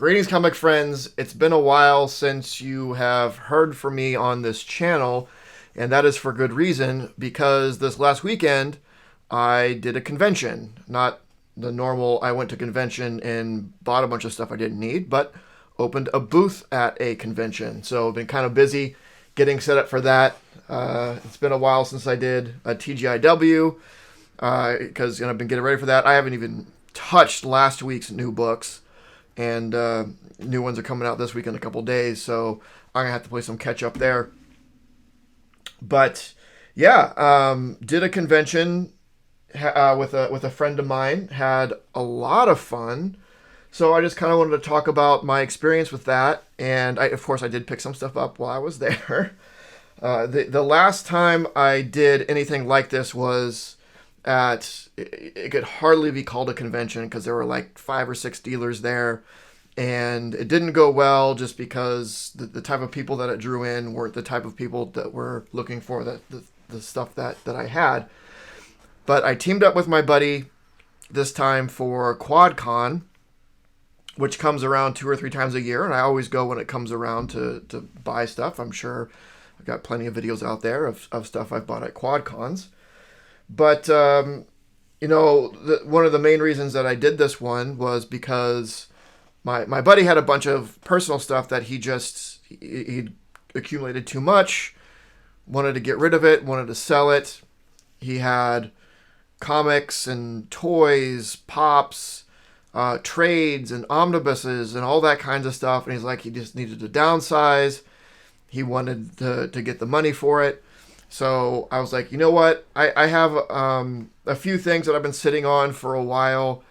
Greetings, comic friends. It's been a while since you have heard from me on this channel, and that is for good reason because this last weekend I did a convention. Not the normal, I went to convention and bought a bunch of stuff I didn't need, but opened a booth at a convention. So I've been kind of busy getting set up for that. It's been a while since I did a TGIW because I've been getting ready for that. I haven't even touched last week's new books, and new ones are coming out this week in a couple days, so I'm gonna have to play some catch up there. But yeah, did a convention with a friend of mine, had a lot of fun. So I just kind of wanted to talk about my experience with that, and of course I did pick some stuff up while I was there. The last time I did anything like this was at, it could hardly be called a convention because there were like 5 or 6 dealers there, and it didn't go well just because the type of people that it drew in weren't the type of people that were looking for the stuff that I had. But I teamed up with my buddy this time for QuadCon, which comes around 2 or 3 times a year, and I always go when it comes around to buy stuff. I'm sure I've got plenty of videos out there of stuff I've bought at QuadCons. But, one of the main reasons that I did this one was because my buddy had a bunch of personal stuff that he'd accumulated too much, wanted to get rid of it, wanted to sell it. He had comics and toys, pops, trades and omnibuses and all that kinds of stuff. And he's like, he just needed to downsize. He wanted to get the money for it. So I was like, you know what? I have a few things that I've been sitting on for a while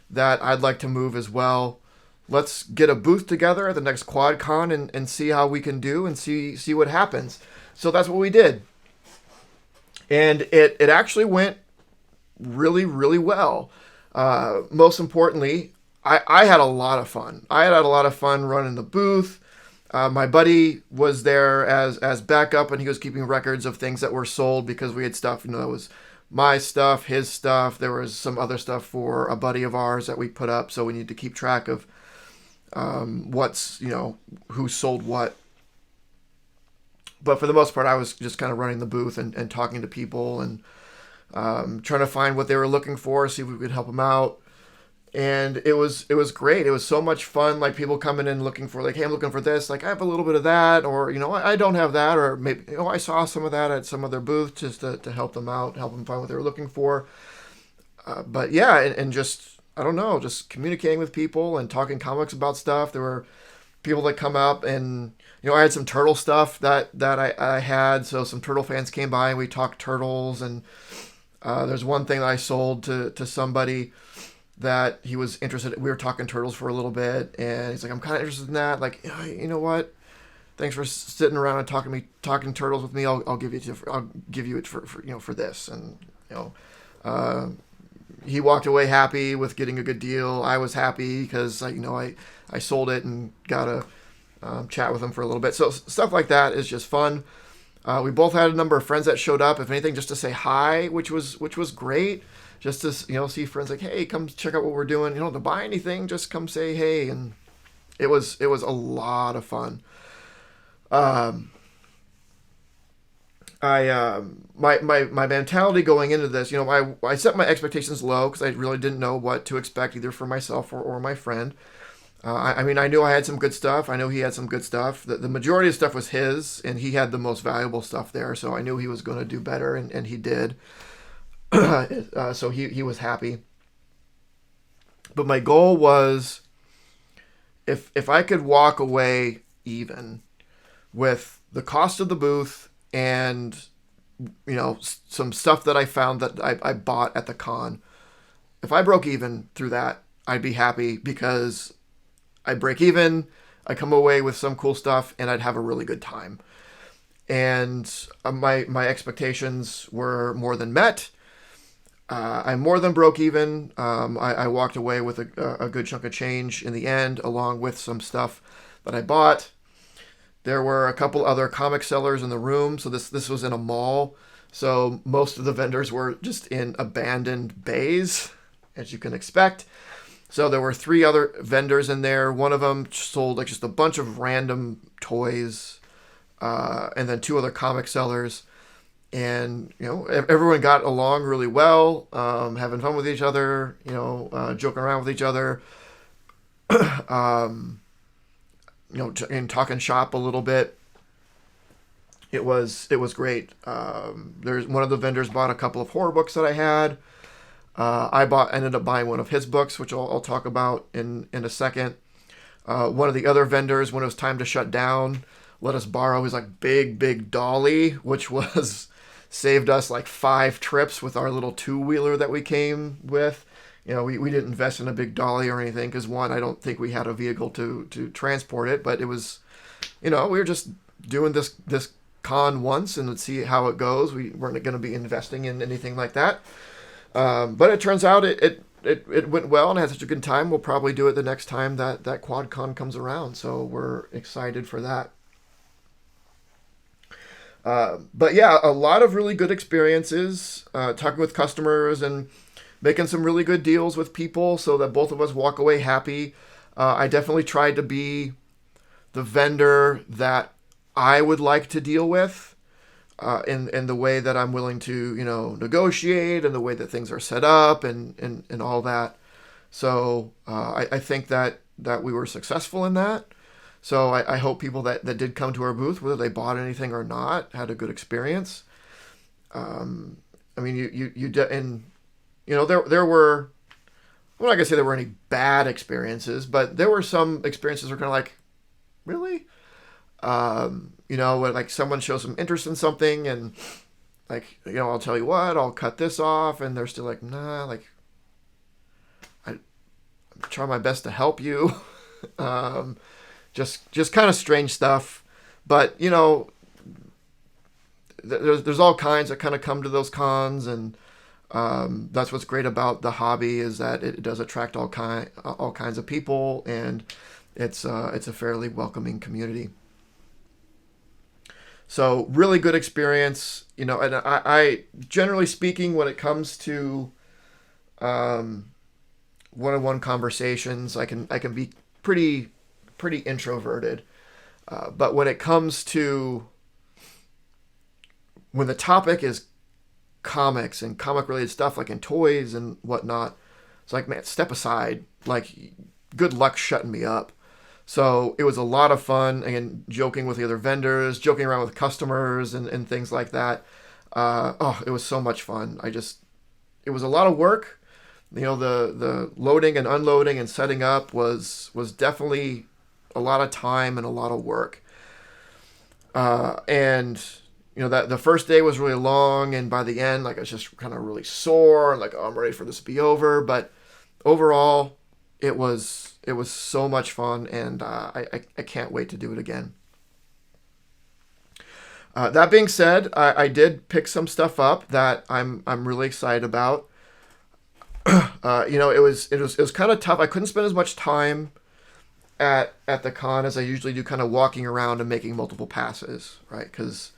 that I'd like to move as well. Let's get a booth together at the next QuadCon and see how we can do and see what happens. So that's what we did. And it actually went really, really well. Most importantly, I had a lot of fun. I had a lot of fun running the booth. My buddy was there as backup, and he was keeping records of things that were sold because we had stuff, that was my stuff, his stuff. There was some other stuff for a buddy of ours that we put up, so we need to keep track of who sold what. But for the most part, I was just kind of running the booth and talking to people and trying to find what they were looking for, see if we could help them out. And it was great. It was so much fun. Like, people coming in looking for, like, hey, I'm looking for this. Like, I have a little bit of that, or I don't have that, or maybe I saw some of that at some other booth just to help them out, help them find what they were looking for. But yeah, and just, I don't know, just communicating with people and talking comics about stuff. There were people that come up, and I had some turtle stuff that I had, so some turtle fans came by and we talked turtles. And there's one thing that I sold to somebody that he was interested in. We were talking turtles for a little bit, and he's like, I'm kind of interested in that. Like, you know what? Thanks for sitting around and talking turtles with me. I'll give you it for this. And he walked away happy with getting a good deal. I was happy because I sold it and got to chat with him for a little bit. So stuff like that is just fun. We both had a number of friends that showed up, if anything, just to say hi, which was great. Just to see friends, like, hey, come check out what we're doing. To buy anything, just come say hey. And it was a lot of fun. My mentality going into this, I set my expectations low because I really didn't know what to expect either for myself or my friend. I knew I had some good stuff. I know he had some good stuff. The majority of stuff was his, and he had the most valuable stuff there. So I knew he was going to do better, and he did. So he was happy. But my goal was, if I could walk away even with the cost of the booth and some stuff that I found that I bought at the con, if I broke even through that, I'd be happy, because I break even, I come away with some cool stuff, and I'd have a really good time. And my expectations were more than met. I more than broke even. I walked away with a good chunk of change in the end, along with some stuff that I bought. There were a couple other comic sellers in the room. So this was in a mall. So most of the vendors were just in abandoned bays, as you can expect. So there were three other vendors in there. One of them sold like just a bunch of random toys, and then two other comic sellers. And everyone got along really well, having fun with each other, joking around with each other, um, and talking shop a little bit. It was great. There's one of the vendors bought a couple of horror books that I had. Ended up buying one of his books, which I'll talk about in a second. One of the other vendors, when it was time to shut down, let us borrow his like big dolly, which was saved us like 5 trips with our little 2-wheeler that we came with. We didn't invest in a big dolly or anything because, one, I don't think we had a vehicle to transport it, but it was, we were just doing this con once and let's see how it goes. We weren't going to be investing in anything like that. But it turns out it went well and had such a good time. We'll probably do it the next time that QuadCon comes around. So we're excited for that. But yeah, a lot of really good experiences, talking with customers and making some really good deals with people so that both of us walk away happy. I definitely tried to be the vendor that I would like to deal with, in the way that I'm willing to, negotiate and the way that things are set up and all that. So I think that we were successful in that. So I hope people that did come to our booth, whether they bought anything or not, had a good experience. I mean, there were, I'm not gonna say there were any bad experiences, but there were some experiences that were kind of like, really? When like someone shows some interest in something and like, I'll tell you what, I'll cut this off, and they're still like, nah, like, I'm trying my best to help you. Just kind of strange stuff, but there's all kinds that kind of come to those cons, and that's what's great about the hobby is that it does attract all kinds of people, and it's a fairly welcoming community. So really good experience, and I generally speaking, when it comes to one-on-one conversations, I can be pretty introverted, but when it comes to when the topic is comics and comic related stuff, like in toys and whatnot, it's like, man, step aside, like, good luck shutting me up. So it was a lot of fun, again, joking with the other vendors, joking around with customers and things like that. It was so much fun. It was a lot of work. The loading and unloading and setting up was definitely a lot of time and a lot of work. And that the first day was really long, and by the end, like, I was just kind of really sore and like, oh, I'm ready for this to be over. But overall, it was so much fun, and I can't wait to do it again. That being said, I did pick some stuff up that I'm really excited about. It was kind of tough. I couldn't spend as much time at the con as I usually do, kind of walking around and making multiple passes, right? Because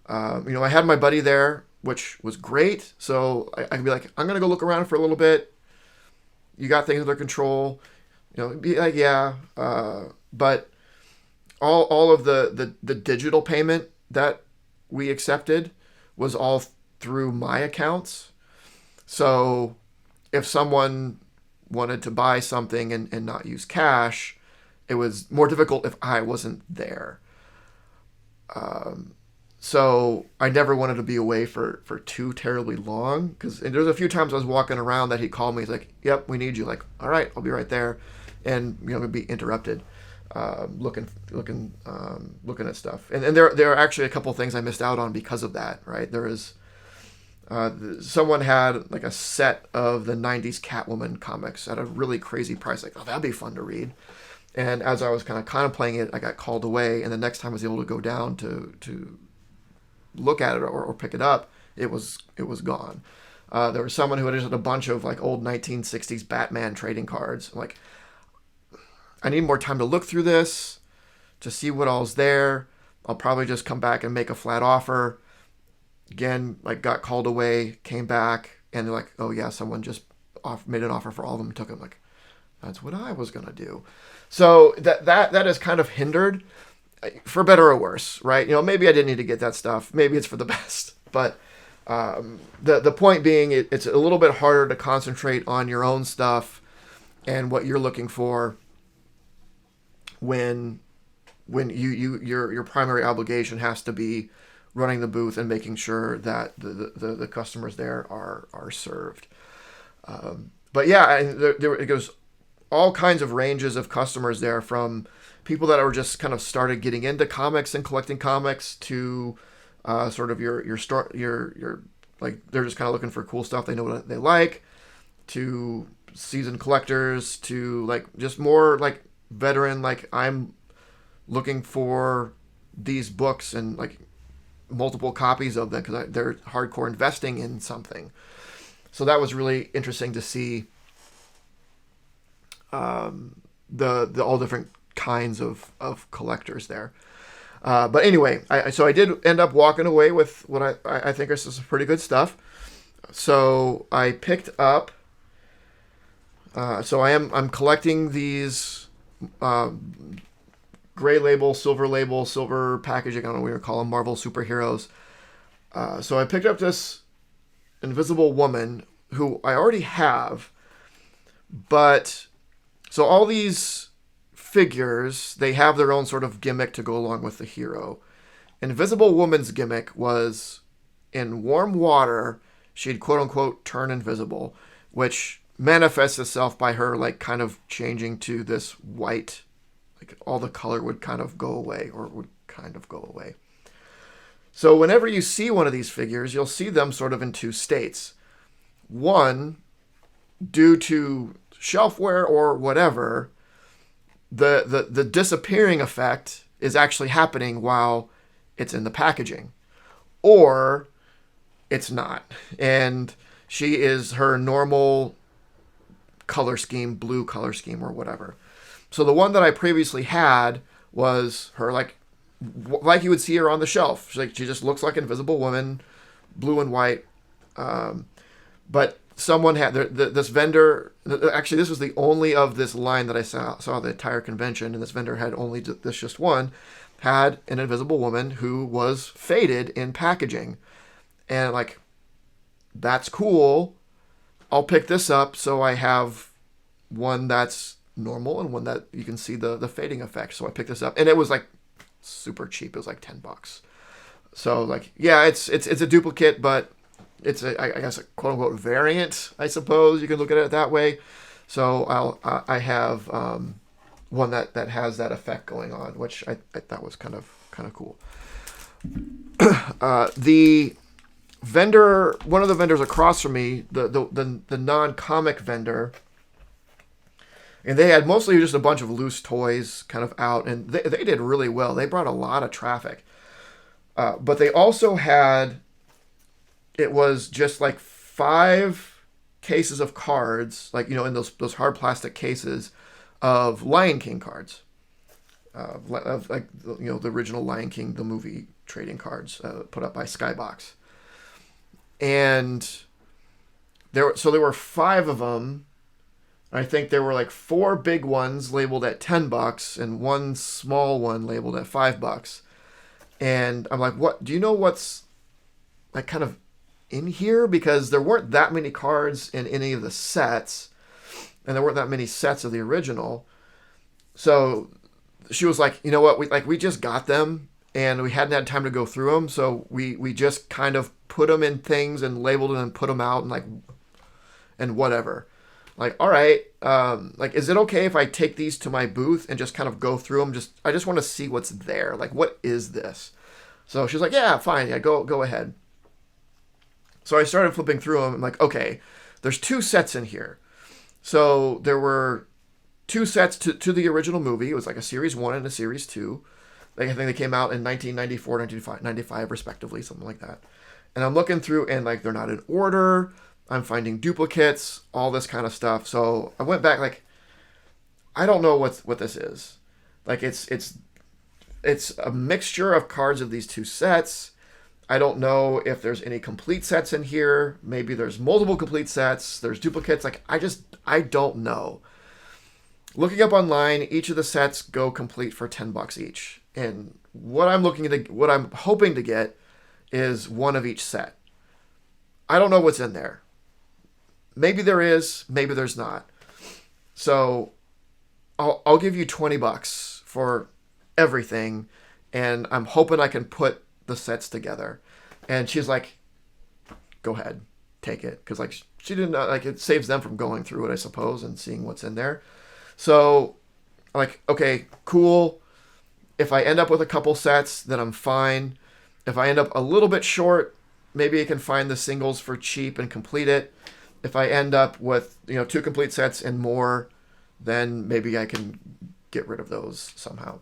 I had my buddy there, which was great. So I could be like, I'm gonna go look around for a little bit. You got things under control, be like, yeah. But all of the digital payment that we accepted was all through my accounts. So if someone wanted to buy something and not use cash, it was more difficult if I wasn't there. So I never wanted to be away for too terribly long, because there's a feat times I was walking around that he called me. He's like, "Yep, we need you." Like, all right, I'll be right there, and would be interrupted, looking at stuff. And there are actually a couple of things I missed out on because of that. Right, there is. Someone had like a set of the 90s Catwoman comics at a really crazy price. Like, oh, that'd be fun to read. And as I was kind of contemplating it, I got called away. And the next time I was able to go down to look at it or pick it up, it was gone. There was someone who had just a bunch of like old 1960s Batman trading cards. I'm like, I need more time to look through this to see what all's there. I'll probably just come back and make a flat offer. Again, like, got called away, came back, and they're like, "Oh yeah, someone just made an offer for all of them and took them." Like, That's what I was gonna do. So that is kind of hindered, for better or worse, right? Maybe I didn't need to get that stuff. Maybe it's for the best. But the point being, it's a little bit harder to concentrate on your own stuff and what you're looking for when your primary obligation has to be running the booth and making sure that the customers there are served. But yeah, it goes all kinds of ranges of customers there, from people that are just kind of started getting into comics and collecting comics to sort of your like, they're just kind of looking for cool stuff they know what they like, to seasoned collectors, to like just more like veteran, like, I'm looking for these books and like multiple copies of them because they're hardcore investing in something. So that was really interesting to see the all different kinds of collectors there. But anyway, so I did end up walking away with what I think is some pretty good stuff. So I picked up. So I'm collecting these gray label, silver packaging. I don't know what you call them, Marvel superheroes. So I picked up this Invisible Woman who I already have, but so all these figures, they have their own sort of gimmick to go along with the hero. Invisible Woman's gimmick was, in warm water, she'd quote unquote turn invisible, which manifests itself by her like kind of changing to this white, like all the color would kind of go away, or would kind of go away. So whenever you see one of these figures, you'll see them sort of in two states. One, due to shelfware or whatever, the disappearing effect is actually happening while it's in the packaging. Or it's not. And she is her normal color scheme, blue color scheme or whatever. So the one that I previously had was her like you would see her on the shelf. She just looks like Invisible Woman, blue and white. But someone had this vendor. Actually, this was the only of this line that I saw the entire convention, and this vendor had only this just one. Had an Invisible Woman who was faded in packaging, and like, that's cool. I'll pick this up so I have one that's normal and one that you can see the fading effect. So I picked this up, and it was like super cheap. It was like $10. So like, yeah, it's a duplicate, but it's I guess a quote unquote variant, I suppose you can look at it that way. So I have one that has that effect going on, which I thought was kind of cool. The vendor, one of the vendors across from me, the non-comic vendor, and they had mostly just a bunch of loose toys kind of out, and they did really well. They brought a lot of traffic. But they also had, it was just like 5 cases of cards, like, in those hard plastic cases of Lion King cards. Of like, the original Lion King, the movie trading cards put up by Skybox. And there were 5 of them. I think there were like 4 big ones labeled at $10 and 1 small one labeled at $5. And I'm like, what? Do you know what's like kind of in here? Because there weren't that many cards in any of the sets, and there weren't that many sets of the original. So she was like, you know what? We just got them, and we hadn't had time to go through them, so we just kind of put them in things and labeled them and put them out and whatever. Like, all right, like, is it okay if I take these to my booth and just kind of go through them? I just want to see what's there. Like, what is this? So she's like, yeah, fine. Yeah, go ahead. So I started flipping through them. I'm like, okay, there's 2 sets in here. So there were 2 sets to the original movie. It was like a series 1 and a series 2. Like, I think they came out in 1994, 1995, respectively, something like that. And I'm looking through, and like, they're not in order. I'm finding duplicates, all this kind of stuff. So I went back, like, I don't know what this is. Like, it's a mixture of cards of these 2 sets. I don't know if there's any complete sets in here. Maybe there's multiple complete sets. There's duplicates. Like, I don't know. looking up online, each of the sets go complete for $10 each. And what I'm hoping to get is one of each set. I don't know what's in there. Maybe there is, maybe there's not. So I'll give you $20 for everything, and I'm hoping I can put the sets together. And she's like, go ahead, take it, because like she didn't like it saves them from going through it, I suppose, and seeing what's in there. So like, okay, cool. If I end up with a couple sets, then I'm fine. If I end up a little bit short, maybe I can find the singles for cheap and complete it. If I end up with 2 complete sets and more, then maybe I can get rid of those somehow.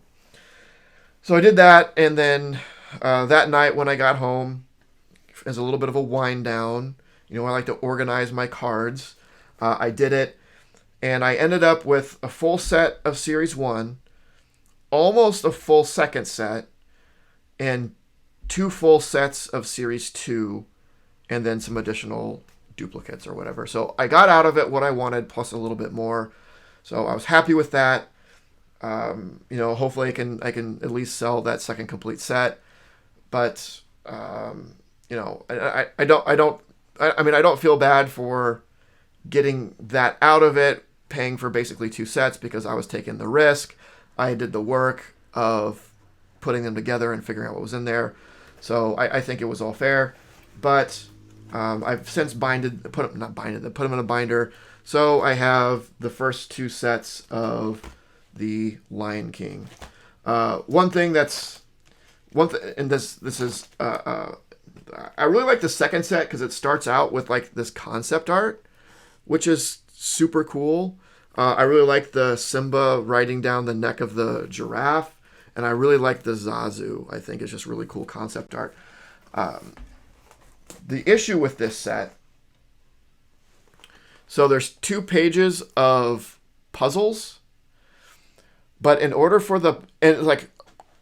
So I did that, and then that night when I got home, as a little bit of a wind down, I like to organize my cards. I did it, and I ended up with a full set of Series 1, almost a full second set, and 2 full sets of Series 2, and then some additional duplicates or whatever. So I got out of it what I wanted, plus a little bit more. So I was happy with that. Hopefully I can at least sell that second complete set. But I don't feel bad for getting that out of it, paying for basically 2 sets because I was taking the risk. I did the work of putting them together and figuring out what was in there. So I think it was all fair. But I've since put them in a binder. So I have the first 2 sets of the Lion King. One thing, and this is I really like the second set because it starts out with like this concept art, which is super cool. I really like the Simba riding down the neck of the giraffe, and I really like the Zazu. I think it's just really cool concept art. The issue with this set, so there's 2 pages of puzzles, but in order for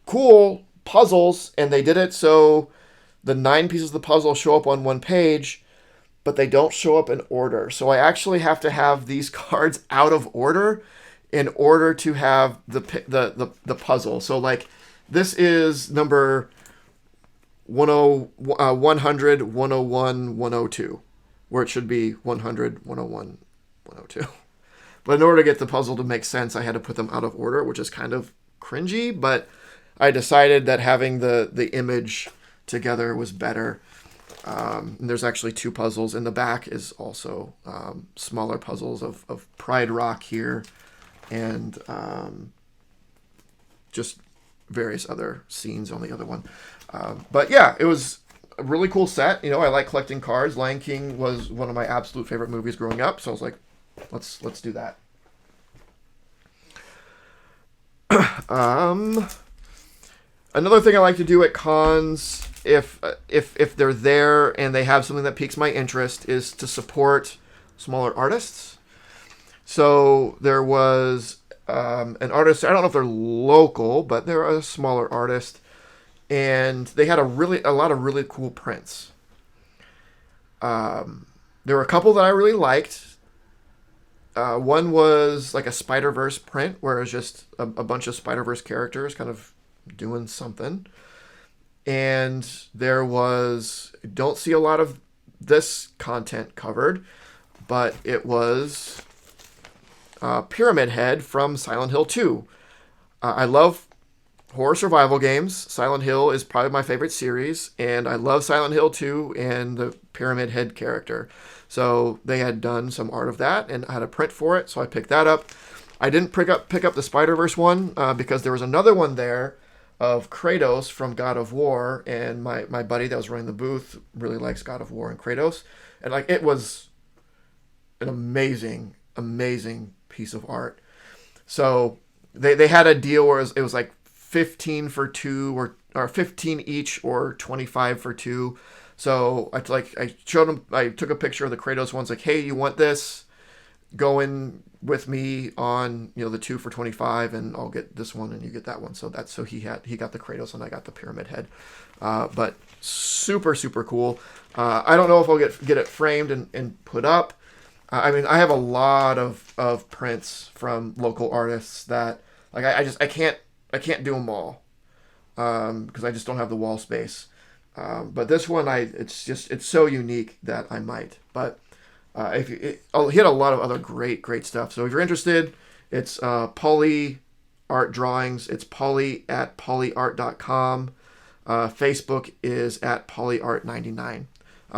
cool puzzles, and they did it so the 9 pieces of the puzzle show up on one page, but they don't show up in order. So I actually have to have these cards out of order in order to have the puzzle. So like this is number 100, 101, 102, where it should be 100, 101, 102. But in order to get the puzzle to make sense, I had to put them out of order, which is kind of cringy, but I decided that having the image together was better. And there's actually 2 puzzles. In the back is also smaller puzzles of Pride Rock here, and just various other scenes on the other one. But yeah, it was a really cool set. I like collecting cards. Lion King was one of my absolute favorite movies growing up, so I was like, let's do that. Another thing I like to do at cons, if they're there and they have something that piques my interest, is to support smaller artists. So there was an artist, I don't know if they're local, but they're a smaller artist, and they had a lot of really cool prints. There were a couple that I really liked. One was like a Spider-Verse print, where it was just a bunch of Spider-Verse characters kind of doing something. And there was, don't see a lot of this content covered, but it was Pyramid Head from Silent Hill 2. I love horror survival games. Silent Hill is probably my favorite series, and I love Silent Hill 2 and the Pyramid Head character. So they had done some art of that, and I had a print for it, so I picked that up. I didn't pick up the Spider-Verse one because there was another one there of Kratos from God of War, and my buddy that was running the booth really likes God of War and Kratos, and like it was an amazing piece of art. So they had a deal where it was like 15 for 2 or 15 each or 25 for 2. So I showed him, I took a picture of the Kratos ones, like, hey, you want this? Go in with me on the 2 for 25, and I'll get this one and you get that one. So he got the Kratos and I got the Pyramid Head. But super cool. I don't know if I'll get it framed and put up. I mean, I have a lot of prints from local artists that like I can't do them all because I just don't have the wall space. But this one, it's so unique that I might. But if you, he had a lot of other great stuff. So if you're interested, it's Poly Art Drawings. It's Poly at polyart.com. Facebook is at polyart99.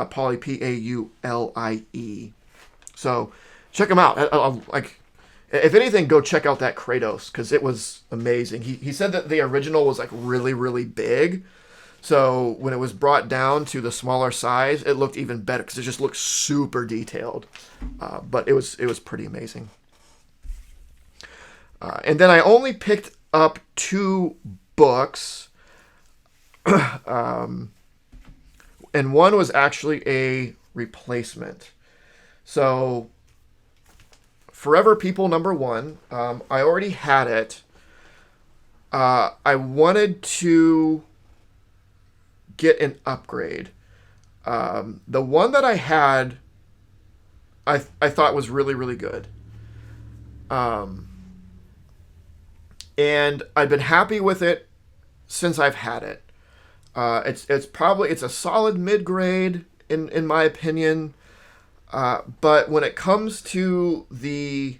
Poly Paulie. So check him out. Like, if anything, go check out that Kratos because it was amazing. He said that the original was like really big. So when it was brought down to the smaller size, it looked even better because it just looked super detailed. But it was pretty amazing. And then I only picked up 2 books. And one was actually a replacement. So Forever People #1, I already had it. I wanted to get an upgrade. The one that I had, I thought was really good. And I've been happy with it since I've had it. It's a solid mid grade in my opinion. But when it comes to the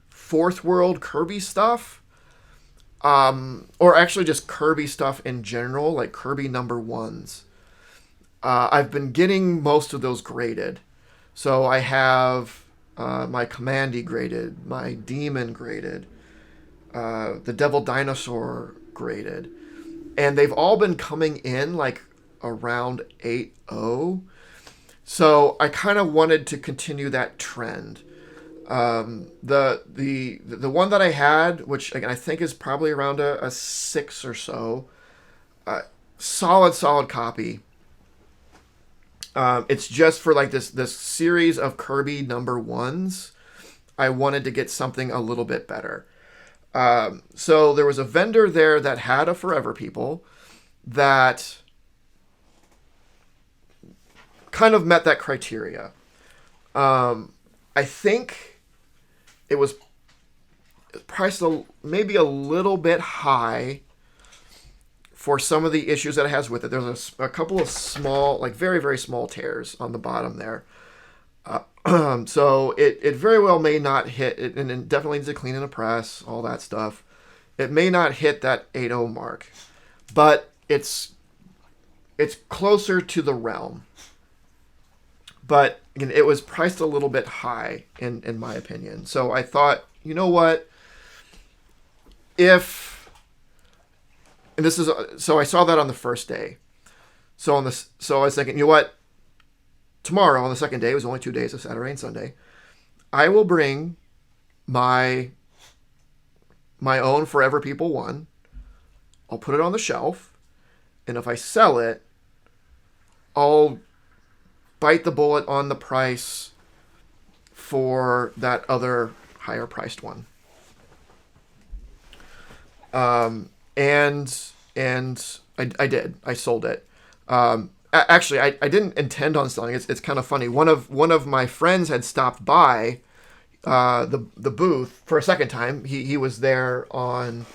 Fourth World Kirby stuff, or actually just Kirby stuff in general, like Kirby #1s, I've been getting most of those graded. So I have my Commandy graded, my Demon graded, the Devil Dinosaur graded, and they've all been coming in like around 8.0. So I kind of wanted to continue that trend. The one that I had, which again I think is probably around a 6 or so, solid copy. It's just for like this series of Kirby #1s. I wanted to get something a little bit better. So there was a vendor there that had a Forever People that kind of met that criteria. I think it was priced maybe a little bit high for some of the issues that it has with it. There's a couple of small, like very small tears on the bottom there. So it very well may not hit, and it definitely needs to clean in a press, all that stuff. It may not hit that 8.0 mark, but it's closer to the realm. But again, it was priced a little bit high in my opinion. So I thought, you know what? So I saw that on the first day. So I was thinking, you know what? Tomorrow on the second day, it was only 2 days, of Saturday and Sunday, I will bring my own Forever People 1. I'll put it on the shelf, and if I sell it, I'll bite the bullet on the price for that other higher priced one. And I did. I sold it. Actually, I didn't intend on selling it. It's kind of funny. One of my friends had stopped by the booth for a second time. He was there on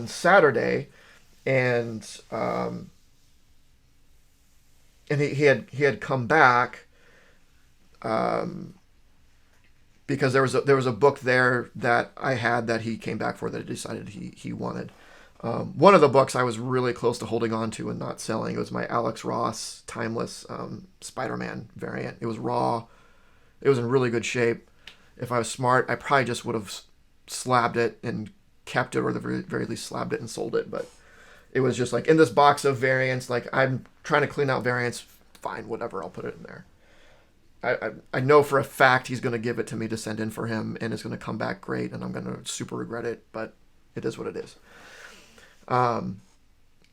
Saturday, and he had come back because there was a book there that I had that he came back for that he decided he wanted. One of the books I was really close to holding on to and not selling. It was my Alex Ross Timeless Spider-Man variant. It was raw. It was in really good shape. If I was smart, I probably just would have slabbed it and kept it, or at the very least slabbed it and sold it. But it was just like in this box of variants. Like, I'm trying to clean out variants. Fine, whatever. I'll put it in there. I know for a fact he's going to give it to me to send in for him, and it's going to come back great, and I'm going to super regret it. But it is what it is.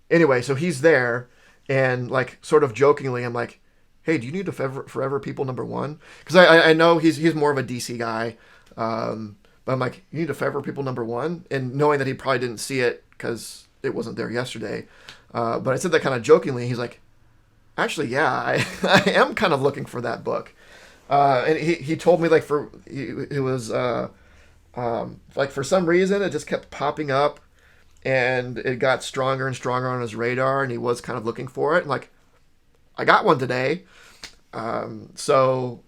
Anyway, so he's there, and like sort of jokingly, I'm like, "Hey, do you need a Forever People #1?" Because I know he's more of a DC guy, but I'm like, "You need a Forever People #1?" And knowing that he probably didn't see it because it wasn't there yesterday, but I said that kind of jokingly. He's like, "Actually, yeah, I am kind of looking for that book." And he told me like it was like for some reason it just kept popping up, and it got stronger and stronger on his radar, and he was kind of looking for it. And like, I got one today. So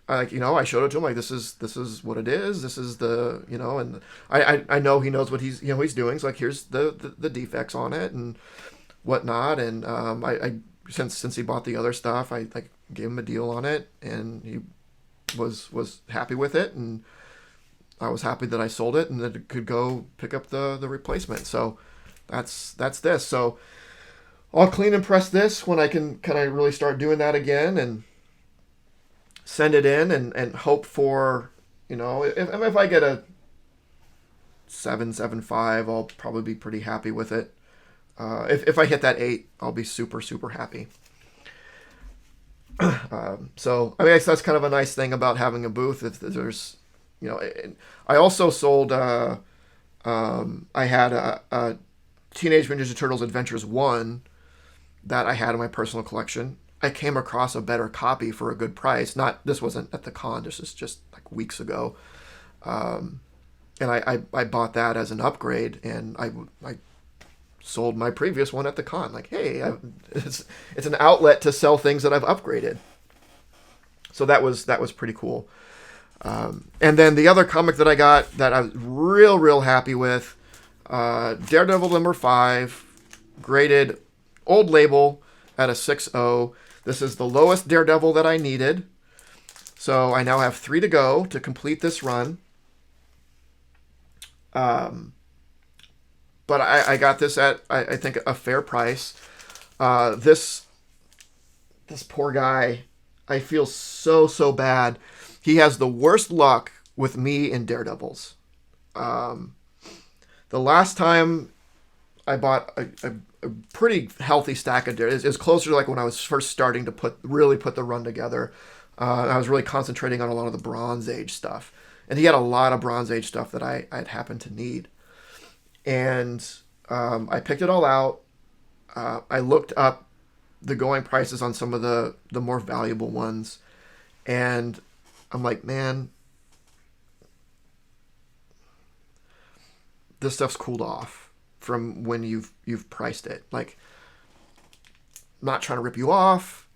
I showed it to him like, this is what it is. This is the, and I know he knows what he's doing. So like, here's the defects on it and whatnot. And I since he bought the other stuff, I like gave him a deal on it, and he was happy with it, and I was happy that I sold it and that it could go pick up the replacement. So that's this. So I'll clean and press this when I can really start doing that again, and send it in, and hope for, if I get a 7.75, I'll probably be pretty happy with it. If I hit that 8, I'll be super, super happy. So I guess that's kind of a nice thing about having a booth. If there's, I also sold. I had a Teenage Mutant Ninja Turtles Adventures 1 that I had in my personal collection. I came across a better copy for a good price. This wasn't at the con. This is just like weeks ago, and I bought that as an upgrade, and I sold my previous one at the con. Like, hey, it's an outlet to sell things that I've upgraded. So that was pretty cool. And then the other comic that I got that I was real happy with, Daredevil #5, graded old label at a 6.0. This is the lowest Daredevil that I needed. So I now have 3 to go to complete this run. But I got this at, I think, a fair price. This poor guy, I feel so bad. He has the worst luck with me and Daredevils. The last time I bought a pretty healthy stack of Daredevils, is closer to like when I was first starting to put the run together. I was really concentrating on a lot of the Bronze Age stuff. And he had a lot of Bronze Age stuff that I'd happened to need. And I picked it all out. I looked up the going prices on some of the more valuable ones. And I'm like, man, this stuff's cooled off from when you've priced it. Like, I'm not trying to rip you off.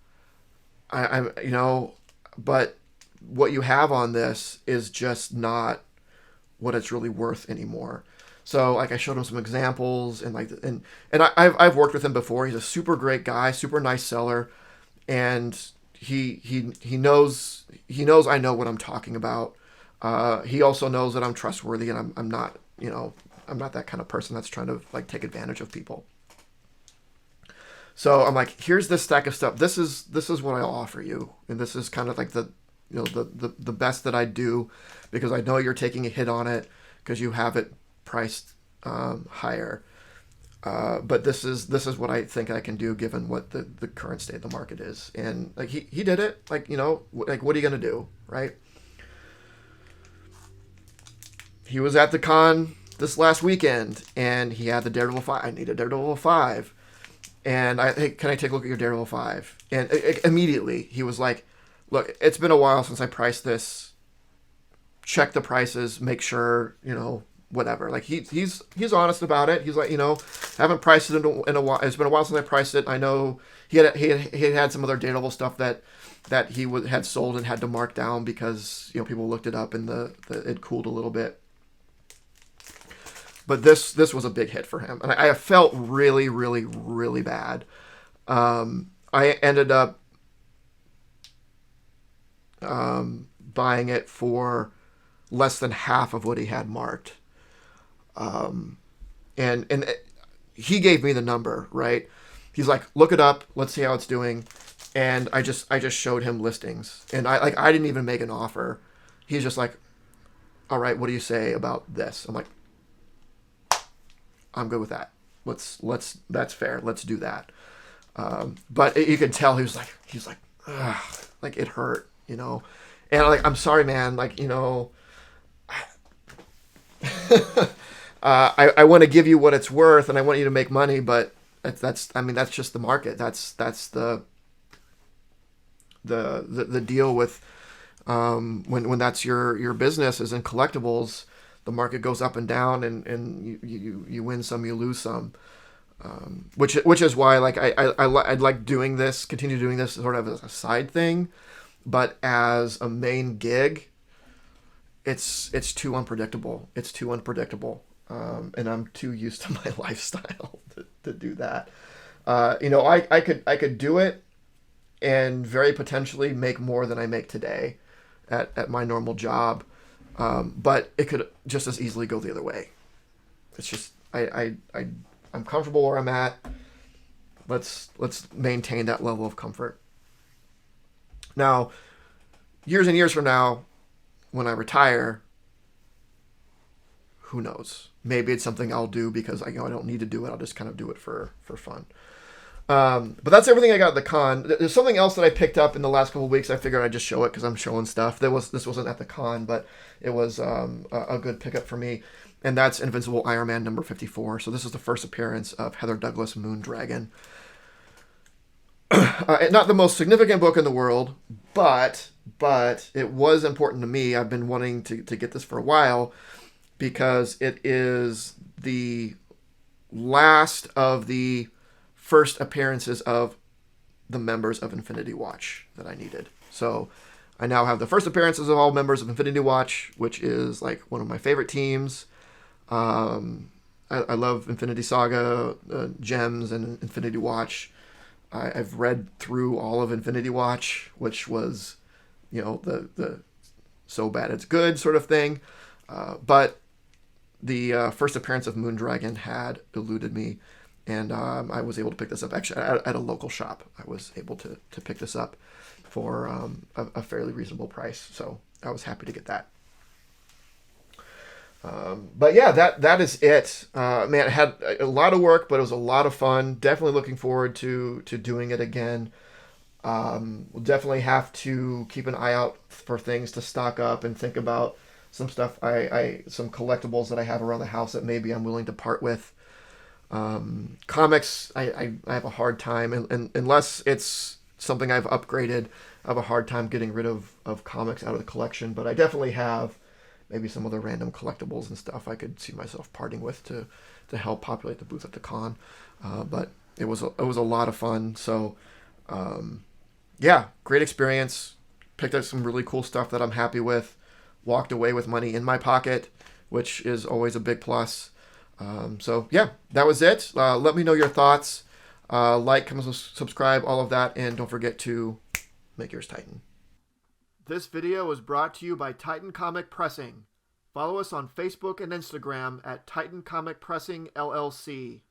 But what you have on this is just not what it's really worth anymore. So like I showed him some examples, and I've worked with him before. He's a super great guy, super nice seller, and he knows I know what I'm talking about. He also knows that I'm trustworthy, and I'm not that kind of person that's trying to like take advantage of people. So I'm like, here's this stack of stuff. This is what I'll offer you, and this is kind of like the best that I do, because I know you're taking a hit on it because you have it priced higher. But this is what I think I can do given what the current state of the market is. And like he did it. Like, like, what are you gonna do, right? He was at the con this last weekend, and he had the Daredevil 5. I need a Daredevil 5. And hey, can I take a look at your Daredevil 5? And immediately he was like, look, it's been a while since I priced this. Check the prices, make sure, whatever. Like he's honest about it. He's like, haven't priced it in a while. It's been a while since I priced it. I know he had some other Daredevil stuff that he had sold and had to mark down because people looked it up and it cooled a little bit. But this was a big hit for him, and I felt really, really, really bad. I ended up buying it for less than half of what he had marked. And he gave me the number, right? He's like, look it up, let's see how it's doing. And I just showed him listings, and I didn't even make an offer. He's just like, all right, what do you say about this? I'm like, I'm good with that. Let's that's fair. Let's do that. But you could tell he's like, ugh, like it hurt, And I'm sorry, man. Like, I want to give you what it's worth, and I want you to make money, but that's just the market. That's the deal with When that's your business is in collectibles, the market goes up and down, and you win some, you lose some. Which is why like I'd like doing this, continue doing this sort of as a side thing, but as a main gig, it's too unpredictable. It's too unpredictable, and I'm too used to my lifestyle to do that. I could do it and very potentially make more than I make today at my normal job, but it could just as easily go the other way. It's just I'm comfortable where I'm at. Let's maintain that level of comfort. Now, years and years from now, when I retire, who knows? Maybe it's something I'll do because I don't need to do it. I'll just kind of do it for fun. But that's everything I got at the con. There's something else that I picked up in the last couple of weeks. I figured I'd just show it because I'm showing stuff. This wasn't at the con, but it was a good pickup for me. And that's Invincible Iron Man number 54. So this is the first appearance of Heather Douglas Moondragon. Not the most significant book in the world, but it was important to me. I've been wanting to get this for a while because it is the last of the first appearances of the members of Infinity Watch that I needed. So I now have the first appearances of all members of Infinity Watch, which is like one of my favorite teams. I love Infinity Saga, Gems, and Infinity Watch. I've read through all of Infinity Watch, which was, the so bad it's good sort of thing. But the first appearance of Moondragon had eluded me, and I was able to pick this up actually at a local shop. I was able to pick this up for a fairly reasonable price, so I was happy to get that. But yeah, that is it. Man, it had a lot of work, but it was a lot of fun. Definitely looking forward to doing it again. We'll definitely have to keep an eye out for things to stock up and think about some stuff. Some collectibles that I have around the house that maybe I'm willing to part with. Comics, I have a hard time, and unless it's something I've upgraded, I have a hard time getting rid of comics out of the collection. But I definitely have maybe some other random collectibles and stuff I could see myself parting with to help populate the booth at the con. But it was a lot of fun. So yeah, great experience. Picked up some really cool stuff that I'm happy with. Walked away with money in my pocket, which is always a big plus. So yeah, that was it. Let me know your thoughts. Like, comment, subscribe, all of that, and don't forget to make yours Titan. This video was brought to you by Titan Comic Pressing. Follow us on Facebook and Instagram at Titan Comic Pressing LLC.